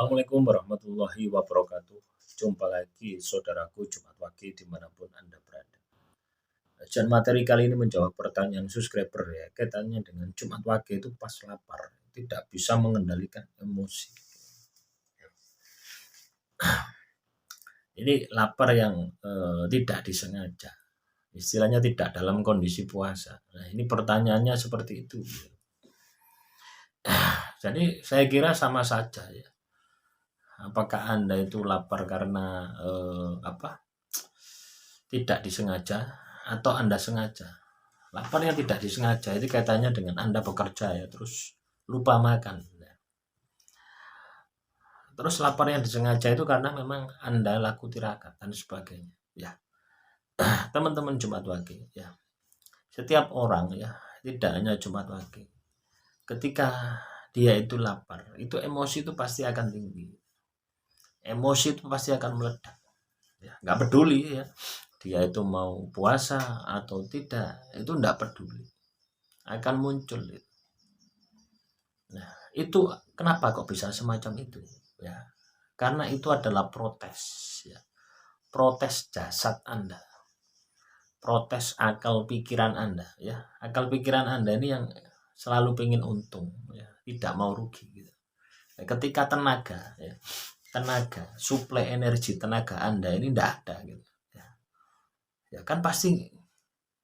Assalamualaikum warahmatullahi wabarakatuh. Jumpa lagi saudaraku Jumat Wage dimanapun Anda berada. Kajian materi kali ini menjawab pertanyaan subscriber ya. Kaitannya dengan Jumat Wage itu pas lapar tidak bisa mengendalikan emosi. Ini lapar yang tidak disengaja. Istilahnya tidak dalam kondisi puasa. Nah, ini pertanyaannya seperti itu. Jadi saya kira sama saja ya. Apakah Anda itu lapar karena tidak disengaja atau Anda sengaja? Lapar yang tidak disengaja itu kaitannya dengan Anda bekerja ya, terus lupa makan. Terus lapar yang disengaja itu karena memang Anda laku tirakat dan sebagainya. Ya, teman-teman Jumat Wage ya. Setiap orang ya, tidak hanya Jumat Wage. Ketika dia itu lapar, itu emosi itu pasti akan tinggi. Emosi itu pasti akan meledak. Ya, nggak peduli ya. Dia itu mau puasa atau tidak, itu enggak peduli. Akan muncul. Nah, itu kenapa kok bisa semacam itu? Ya, karena itu adalah protes ya. Protes jasad Anda. Protes akal pikiran Anda ya. Akal pikiran Anda ini yang selalu pengen untung ya, tidak mau rugi gitu. Ketika tenaga ya, suplai energi tenaga Anda ini tidak ada gitu ya. Ya kan pasti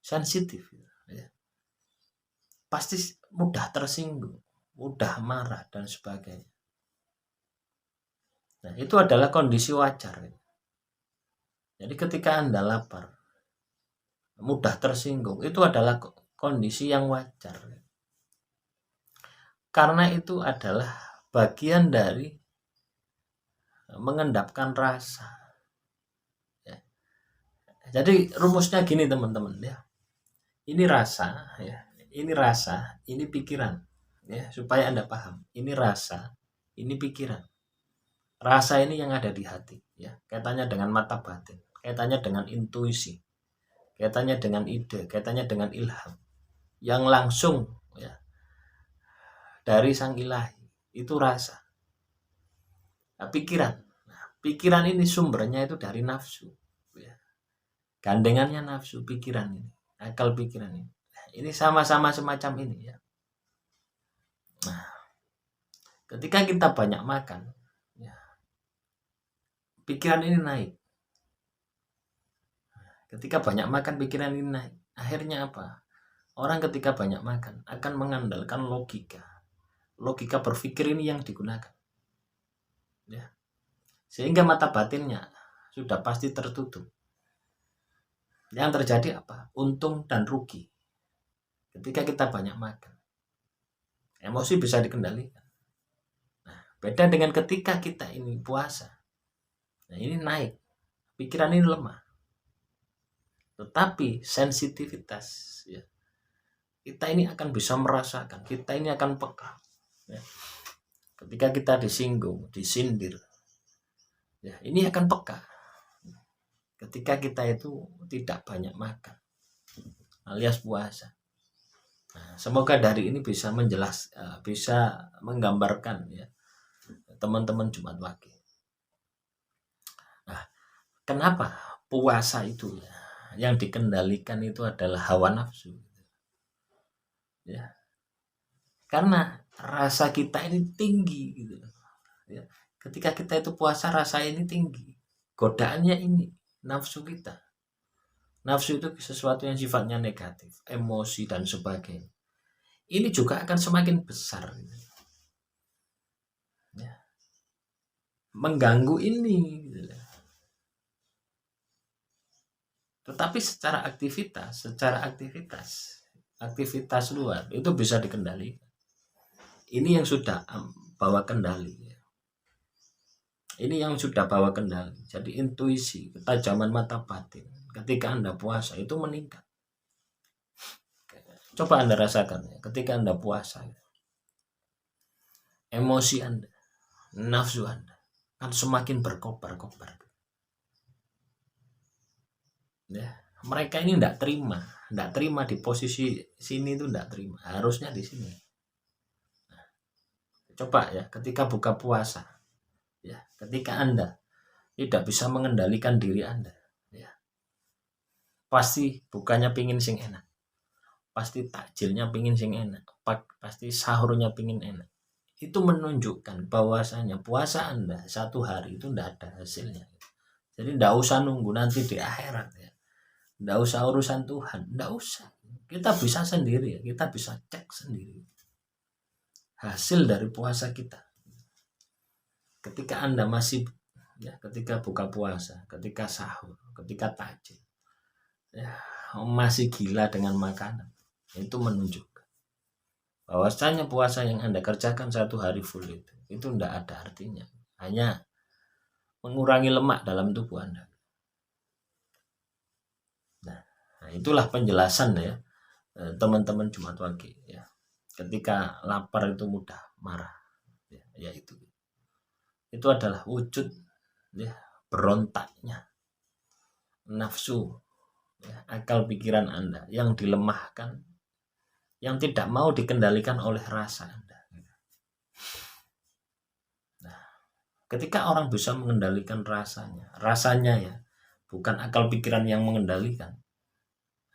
sensitif ya. Pasti mudah tersinggung, mudah marah dan sebagainya. Nah, itu adalah kondisi wajar. Jadi ketika Anda lapar, mudah tersinggung, itu adalah kondisi yang wajar. Karena itu adalah bagian dari mengendapkan rasa. Ya. Jadi rumusnya gini teman-teman ya. Ini rasa ya, ini pikiran ya, supaya Anda paham. Ini rasa, ini pikiran. Rasa ini yang ada di hati ya, kaitannya dengan mata batin, kaitannya dengan intuisi, kaitannya dengan ide, kaitannya dengan ilham yang langsung ya dari Sang Ilahi. Itu rasa. Nah, pikiran ini sumbernya itu dari nafsu ya. Gandengannya nafsu pikiran ini, akal pikiran ini. Nah, ini sama-sama semacam ini ya. Nah, ketika kita banyak makan ya, pikiran ini naik. Ketika banyak makan pikiran ini naik. Akhirnya apa? Orang ketika banyak makan akan mengandalkan logika. Logika berpikir ini yang digunakan. Ya. Sehingga mata batinnya sudah pasti tertutup. Yang terjadi apa? Untung dan rugi. Ketika kita banyak makan. Emosi bisa dikendalikan. Nah, beda dengan ketika kita ini puasa. Nah, ini naik. Pikiran ini lemah. Tetapi sensitivitas ya, kita ini akan bisa merasakan, kita ini akan peka ya. Ketika kita disinggung, disindir ya, ini akan peka ketika kita itu tidak banyak makan alias puasa. Nah, semoga dari ini bisa bisa menggambarkan ya teman-teman Jumat Wage. Nah, kenapa puasa itu ya, yang dikendalikan itu adalah hawa nafsu ya, karena rasa kita ini tinggi gitu ya. Ketika kita itu puasa, rasa ini tinggi, godaannya ini nafsu kita. Nafsu itu sesuatu yang sifatnya negatif, emosi dan sebagainya. Ini juga akan semakin besar gitu. Ya. Mengganggu ini gitu. Tetapi secara aktivitas luar itu bisa dikendalikan. Ini yang sudah bawa kendali. Ini yang sudah bawa kendali. Jadi intuisi, ketajaman mata batin ketika Anda puasa itu meningkat. Coba Anda rasakan ya, ketika Anda puasa, emosi Anda, nafsu Anda kan semakin berkobar-kobar. Ya, mereka ini tidak terima di posisi sini itu tidak terima. Harusnya di sini. Nah, coba ya, ketika buka puasa, Ya, ketika Anda tidak bisa mengendalikan diri Anda, ya, pasti bukannya pingin sing enak, pasti takjilnya pingin sing enak, pasti sahurnya pingin enak. Itu menunjukkan bahwasanya puasa Anda satu hari itu tidak ada hasilnya. Jadi tidak usah nunggu nanti di akhirat ya. Tidak usah urusan Tuhan, tidak usah. Kita bisa sendiri ya, kita bisa cek sendiri hasil dari puasa kita. Ketika Anda masih ya, ketika buka puasa, ketika sahur, ketika takjil, ya, masih gila dengan makanan, itu menunjukkan bahwasanya puasa yang Anda kerjakan satu hari full itu tidak ada artinya, hanya mengurangi lemak dalam tubuh Anda. Nah, itulah penjelasan ya teman-teman Jumat Wage ya. Ketika lapar itu mudah marah, ya itu adalah wujud ya berontaknya nafsu ya, akal pikiran Anda yang dilemahkan, yang tidak mau dikendalikan oleh rasa Anda. Nah, ketika orang bisa mengendalikan rasanya ya, bukan akal pikiran yang mengendalikan,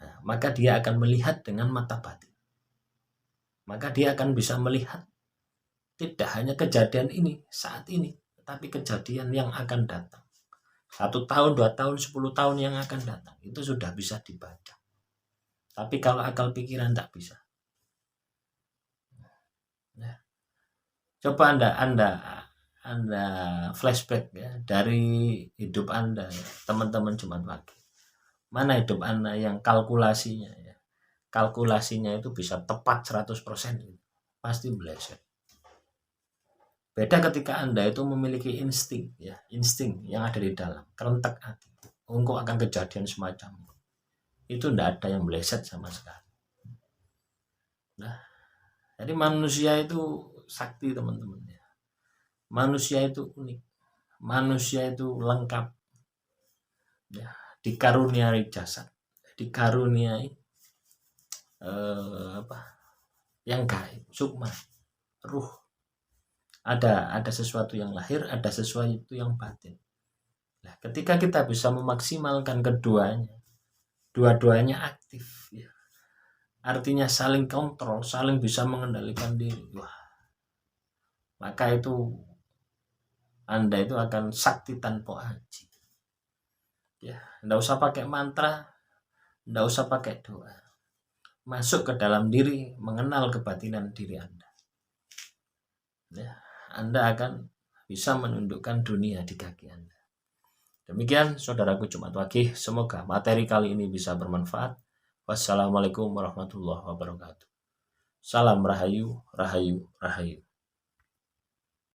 nah, maka dia akan melihat dengan mata batin. Maka dia akan bisa melihat tidak hanya kejadian ini saat ini, tapi kejadian yang akan datang. 1 tahun, 2 tahun, 10 tahun yang akan datang. Itu sudah bisa dibaca. Tapi kalau akal pikiran tak bisa. Nah, coba Anda flashback ya dari hidup Anda ya, teman-teman Jumat Wage. Mana hidup Anda yang kalkulasinya ya. Kalkulasinya itu bisa tepat 100%, pasti meleset. Beda ketika Anda itu memiliki insting yang ada di dalam, kerentek hati. Engkau akan kejadian semacam itu tidak ada yang meleset sama sekali. Nah, jadi manusia itu sakti teman-teman ya. Manusia itu unik, manusia itu lengkap ya, dikaruniai jasad, dikaruniai yang gaib, sukma, ruh. Ada sesuatu yang lahir, ada sesuatu yang batin. Nah, ketika kita bisa memaksimalkan keduanya, dua-duanya aktif ya. Artinya saling kontrol, saling bisa mengendalikan diri. Wah, maka itu Anda itu akan sakti tanpa aji. Ya, enggak usah pakai mantra, enggak usah pakai doa. Masuk ke dalam diri, mengenal kebatinan diri Anda. Ya, Anda akan bisa menundukkan dunia di kaki Anda. Demikian saudaraku Jumat Wage, semoga materi kali ini bisa bermanfaat. Wassalamualaikum warahmatullahi wabarakatuh. Salam rahayu, rahayu, rahayu.